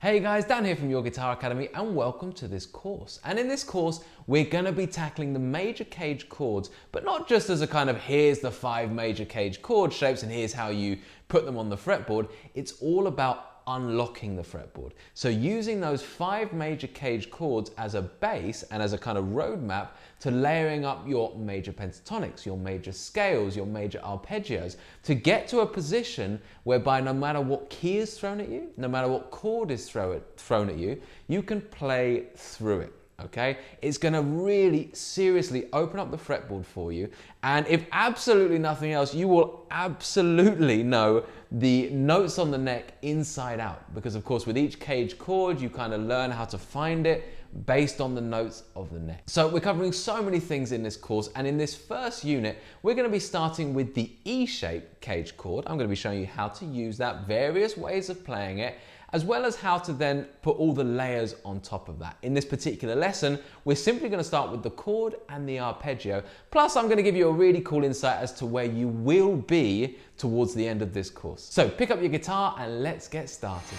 Hey guys, Dan here from Your Guitar Academy and welcome to this course. And in this course, we're going to be tackling the major CAGED chords, but not just as a kind of here's the 5 major CAGED chord shapes and here's how you put them on the fretboard. It's all about unlocking the fretboard. So using those 5 major CAGED chords as a base and as a kind of roadmap to layering up your major pentatonics, your major scales, your major arpeggios, to get to a position whereby no matter what key is thrown at you, no matter what chord is thrown at you, you can play through it. Okay, it's going to really seriously open up the fretboard for you, and if absolutely nothing else, you will absolutely know the notes on the neck inside out, because of course with each CAGED chord you kind of learn how to find it based on the notes of the neck. So we're covering so many things in this course, and in this first unit we're going to be starting with the E-shaped CAGED chord. I'm going to be showing you how to use that, various ways of playing it, as well as how to then put all the layers on top of that. In this particular lesson, we're simply going to start with the chord and the arpeggio, plus I'm going to give you a really cool insight as to where you will be towards the end of this course. So pick up your guitar and let's get started.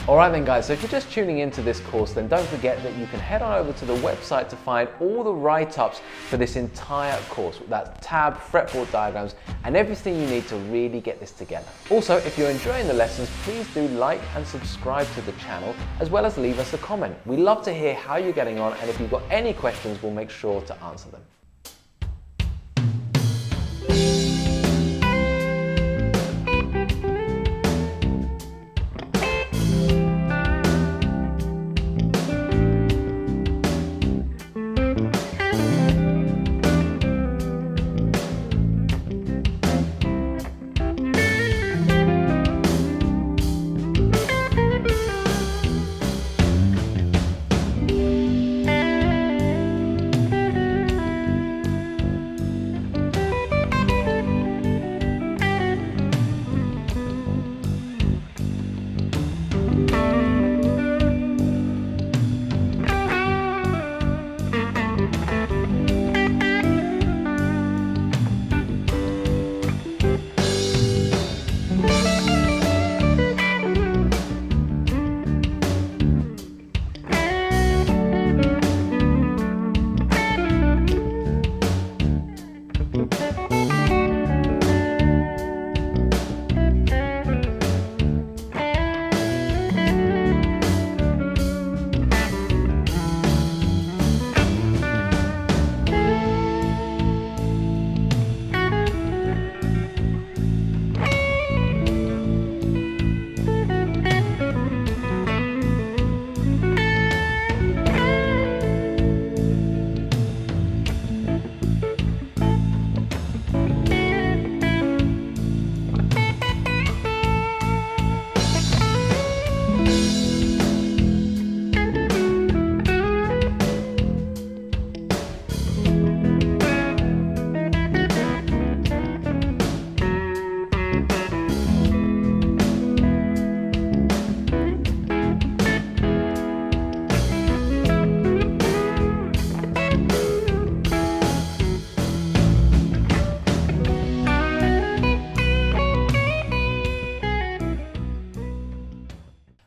Alright then guys, so if you're just tuning into this course, then don't forget that you can head on over to the website to find all the write-ups for this entire course. That's tab, fretboard diagrams, and everything you need to really get this together. Also, if you're enjoying the lessons, please do like and subscribe to the channel, as well as leave us a comment. We love to hear how you're getting on, and if you've got any questions, we'll make sure to answer them.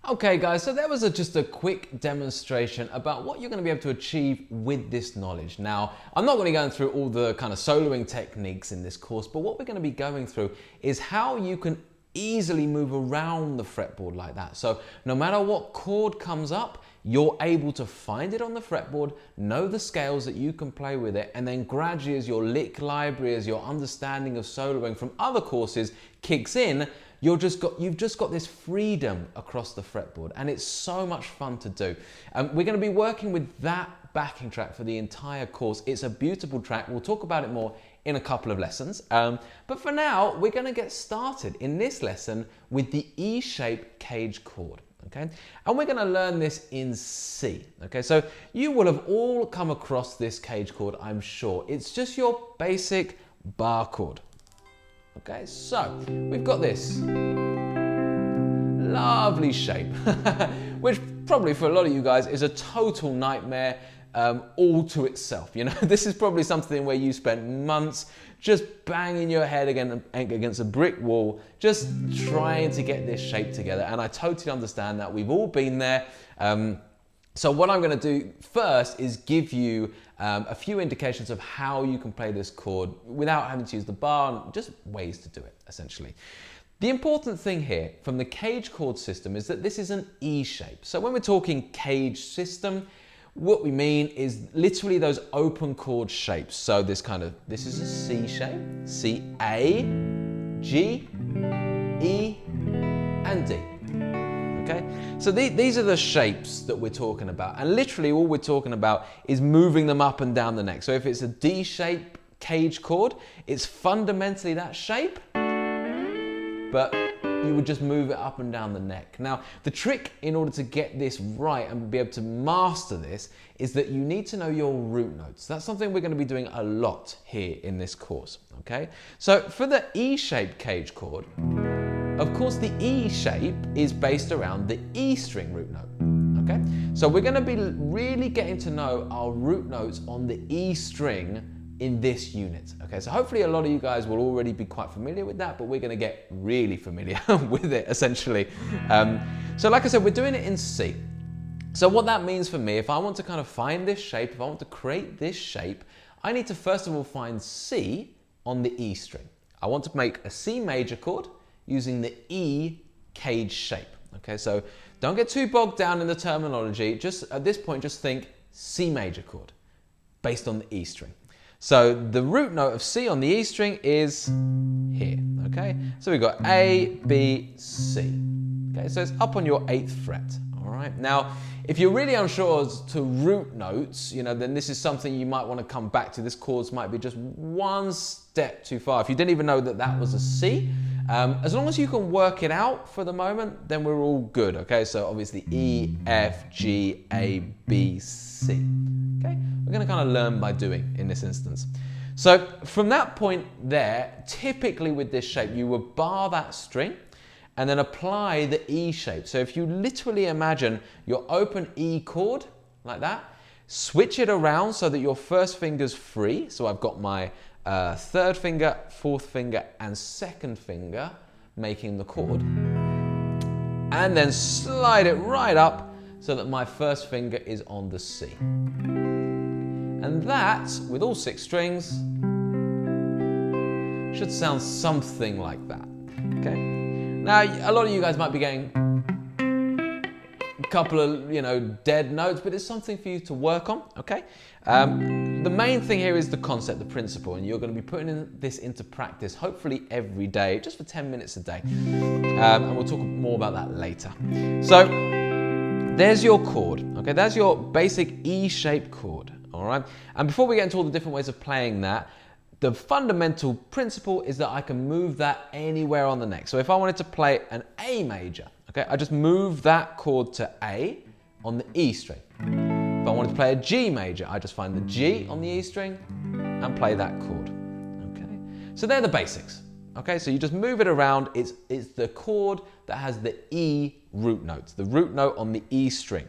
Okay guys, so that was just a quick demonstration about what you're going to be able to achieve with this knowledge. Now, I'm not going to be going through all the kind of soloing techniques in this course, but what we're going to be going through is how you can easily move around the fretboard like that. So no matter what chord comes up, you're able to find it on the fretboard, know the scales that you can play with it, and then gradually as your lick library, as your understanding of soloing from other courses kicks in, you've just got this freedom across the fretboard, and it's so much fun to do. We're going to be working with that backing track for the entire course. It's a beautiful track. We'll talk about it more in a couple of lessons. But for now, we're going to get started in this lesson with the E-shaped CAGED chord. Okay, and we're going to learn this in C. Okay, so you will have all come across this CAGED chord, I'm sure. It's just your basic bar chord. Okay, so we've got this lovely shape, which probably for a lot of you guys is a total nightmare all to itself. You know, this is probably something where you spent months just banging your head against a brick wall, just trying to get this shape together. And I totally understand that. We've all been there. So what I'm going to do first is give you a few indications of how you can play this chord without having to use the bar, and just ways to do it, essentially. The important thing here from the CAGED chord system is that this is an E shape. So when we're talking CAGED system, what we mean is literally those open chord shapes. So this is a C shape, C, A, G, E, and D. Okay, so these are the shapes that we're talking about, and literally all we're talking about is moving them up and down the neck. So if it's a D shape CAGED chord, it's fundamentally that shape, but you would just move it up and down the neck. Now, the trick in order to get this right and be able to master this is that you need to know your root notes. That's something we're going to be doing a lot here in this course, okay? So for the E shape CAGED chord, of course the E shape is based around the E string root note, okay? So we're going to be really getting to know our root notes on the E string in this unit. Okay, so hopefully a lot of you guys will already be quite familiar with that, but we're going to get really familiar with it essentially. So like I said, we're doing it in C. So what that means for me, if I want to kind of find this shape, if I want to create this shape, I need to first of all find C on the E string. I want to make a C major chord using the E CAGED shape. Okay, so don't get too bogged down in the terminology. Just at this point, just think C major chord based on the E string. So the root note of C on the E string is here, okay? So we've got A, B, C. Okay, so it's up on your 8th fret, all right? Now, if you're really unsure as to root notes, you know, then this is something you might want to come back to. This chords might be just one step too far. If you didn't even know that that was a C, as long as you can work it out for the moment, then we're all good, okay? So obviously E, F, G, A, B, C, okay? We're going to kind of learn by doing in this instance. So from that point there, typically with this shape, you would bar that string and then apply the E shape. So if you literally imagine your open E chord like that, switch it around so that your first finger's free. So I've got my third finger, fourth finger, and second finger making the chord. And then slide it right up so that my first finger is on the C. And that, with all 6 strings, should sound something like that, okay? Now, a lot of you guys might be getting a couple of, you know, dead notes, but it's something for you to work on, okay? The main thing here is the concept, the principle, and you're going to be putting this into practice, hopefully every day, just for 10 minutes a day. And we'll talk more about that later. So, there's your chord, okay? That's your basic E-shaped chord, all right? And before we get into all the different ways of playing that, the fundamental principle is that I can move that anywhere on the neck. So if I wanted to play an A major, okay, I just move that chord to A on the E string. If I wanted to play a G major, I just find the G on the E string and play that chord, okay? So they're the basics, okay? So you just move it around. It's the chord that has the E root notes, the root note on the E string.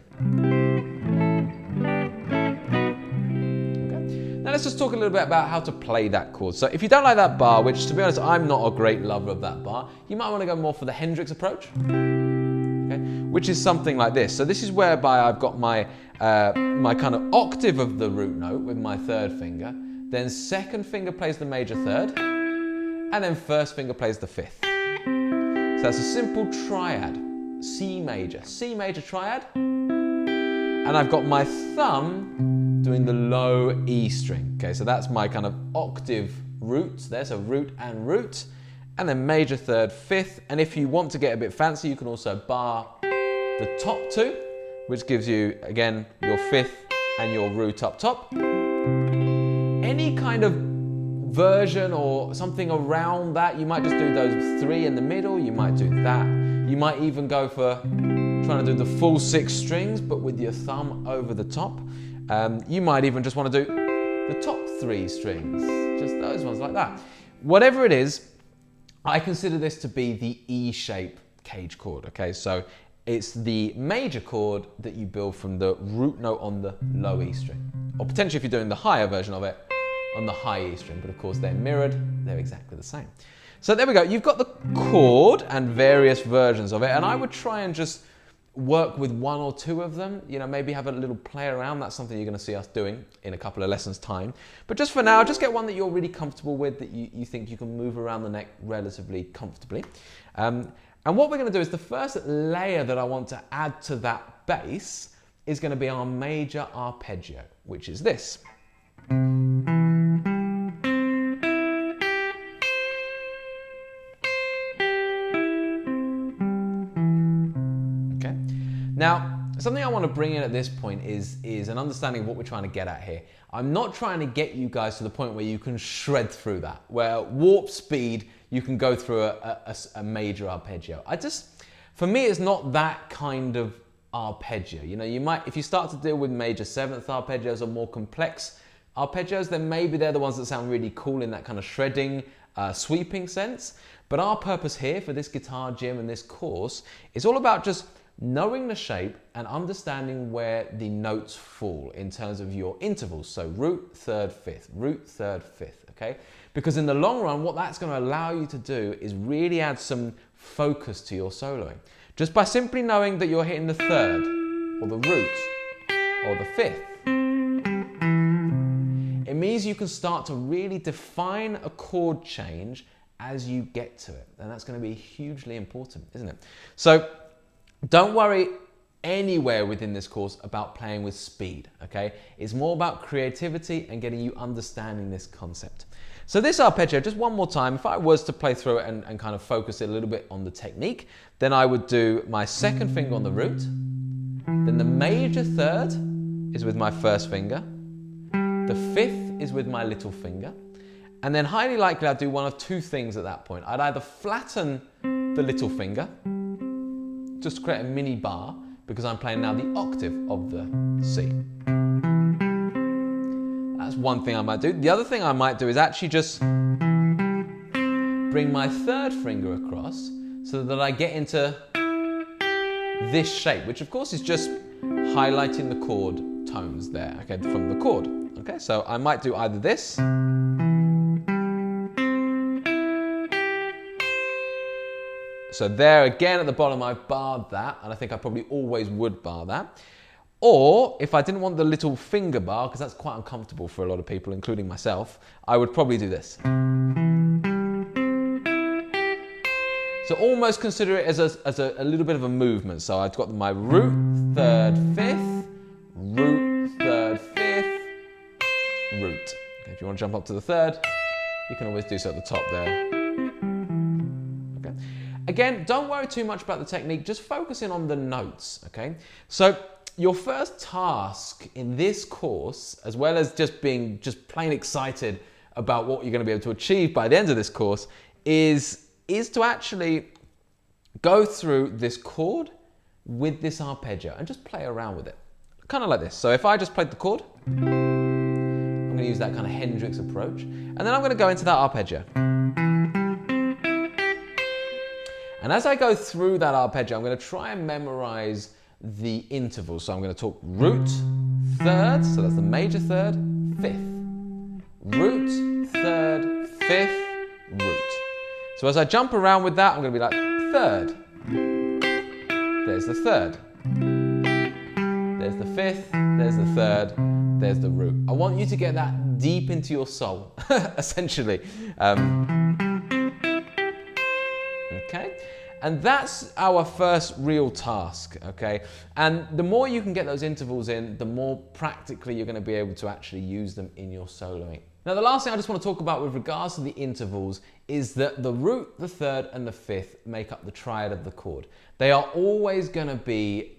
Now let's just talk a little bit about how to play that chord. So if you don't like that bar, which to be honest, I'm not a great lover of that bar, you might want to go more for the Hendrix approach, okay? Which is something like this. So this is whereby I've got my, my kind of octave of the root note with my third finger, then second finger plays the major third, and then first finger plays the fifth. So that's a simple triad, C major triad, and I've got my thumb doing the low E string. Okay, so that's my kind of octave roots there, so root and root, and then major third, fifth, and if you want to get a bit fancy, you can also bar the top 2, which gives you, again, your fifth and your root up top. Any kind of version or something around that, you might just do those 3 in the middle, you might do that. You might even go for trying to do the full 6 strings, but with your thumb over the top. You might even just want to do the top 3 strings, just those ones like that. Whatever it is, I consider this to be the E shape CAGED chord, okay? So it's the major chord that you build from the root note on the low E string. Or potentially if you're doing the higher version of it, on the high E string, but of course they're mirrored, they're exactly the same. So there we go, you've got the chord and various versions of it, and I would try and just work with one or two of them, you know, maybe have a little play around. That's something you're going to see us doing in a couple of lessons time. But just for now, just get one that you're really comfortable with, that you think you can move around the neck relatively comfortably. And what we're going to do is the first layer that I want to add to that bass is going to be our major arpeggio, which is this. Now, something I want to bring in at this point is an understanding of what we're trying to get at here. I'm not trying to get you guys to the point where you can shred through that, where warp speed, you can go through a major arpeggio. For me, it's not that kind of arpeggio. You know, you might, if you start to deal with major seventh arpeggios or more complex arpeggios, then maybe they're the ones that sound really cool in that kind of shredding, sweeping sense. But our purpose here for this guitar gym and this course is all about just knowing the shape and understanding where the notes fall in terms of your intervals. So root, third, fifth, root, third, fifth, okay? Because in the long run, what that's going to allow you to do is really add some focus to your soloing. Just by simply knowing that you're hitting the third, or the root, or the fifth, it means you can start to really define a chord change as you get to it. And that's going to be hugely important, isn't it? So don't worry anywhere within this course about playing with speed, okay? It's more about creativity and getting you understanding this concept. So this arpeggio, just one more time, if I was to play through it and kind of focus it a little bit on the technique, then I would do my second finger on the root, then the major third is with my first finger, the fifth is with my little finger, and then highly likely I'd do one of two things at that point. I'd either flatten the little finger, just to create a mini bar, because I'm playing now the octave of the C. That's one thing I might do. The other thing I might do is actually just bring my third finger across so that I get into this shape, which of course is just highlighting the chord tones there, okay, from the chord. Okay, so I might do either this, so there again at the bottom I've barred that, and I think I probably always would bar that. Or if I didn't want the little finger bar, because that's quite uncomfortable for a lot of people, including myself, I would probably do this. So almost consider it as a little bit of a movement. So I've got my root, third, fifth, root, third, fifth, root. Okay, if you want to jump up to the third, you can always do so at the top there. Again, don't worry too much about the technique, just focus in on the notes, okay? So your first task in this course, as well as just being plain excited about what you're going to be able to achieve by the end of this course, is to actually go through this chord with this arpeggio and just play around with it. Kind of like this. So if I just played the chord, I'm going to use that kind of Hendrix approach, and then I'm going to go into that arpeggio. And as I go through that arpeggio, I'm going to try and memorize the intervals. So I'm going to talk root, third, so that's the major third, fifth. Root, third, fifth, root. So as I jump around with that, I'm going to be like third. There's the third. There's the fifth, there's the third, there's the root. I want you to get that deep into your soul, essentially. Okay? And that's our first real task, okay? And the more you can get those intervals in, the more practically you're going to be able to actually use them in your soloing. Now, the last thing I just want to talk about with regards to the intervals is that the root, the third, and the fifth make up the triad of the chord. They are always going to be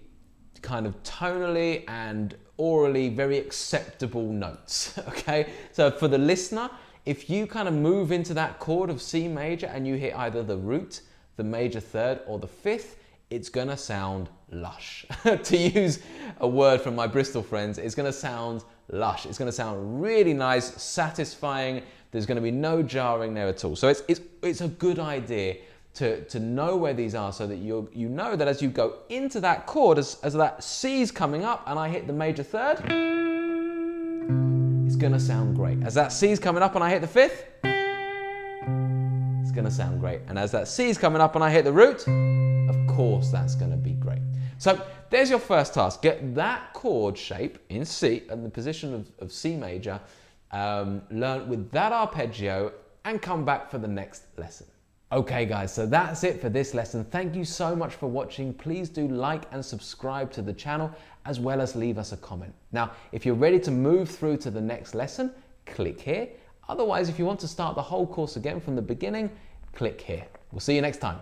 kind of tonally and orally very acceptable notes, okay? So for the listener, if you kind of move into that chord of C major and you hit either the root, the major third, or the fifth, it's gonna sound lush. To use a word from my Bristol friends, it's gonna sound lush. It's going to sound really nice, satisfying. There's going to be no jarring there at all. So it's a good idea to know where these are, so that you know that as you go into that chord, as that C's coming up and I hit the major third, it's going to sound great. As that C's coming up and I hit the fifth, it's going to sound great. And as that C's coming up and I hit the root, of course that's going to be great. So there's your first task. Get that chord shape in C, in the position of C major, learn with that arpeggio, and come back for the next lesson. Okay guys, so that's it for this lesson. Thank you so much for watching. Please do like and subscribe to the channel, as well as leave us a comment. Now, if you're ready to move through to the next lesson, click here. Otherwise, if you want to start the whole course again from the beginning, click here. We'll see you next time.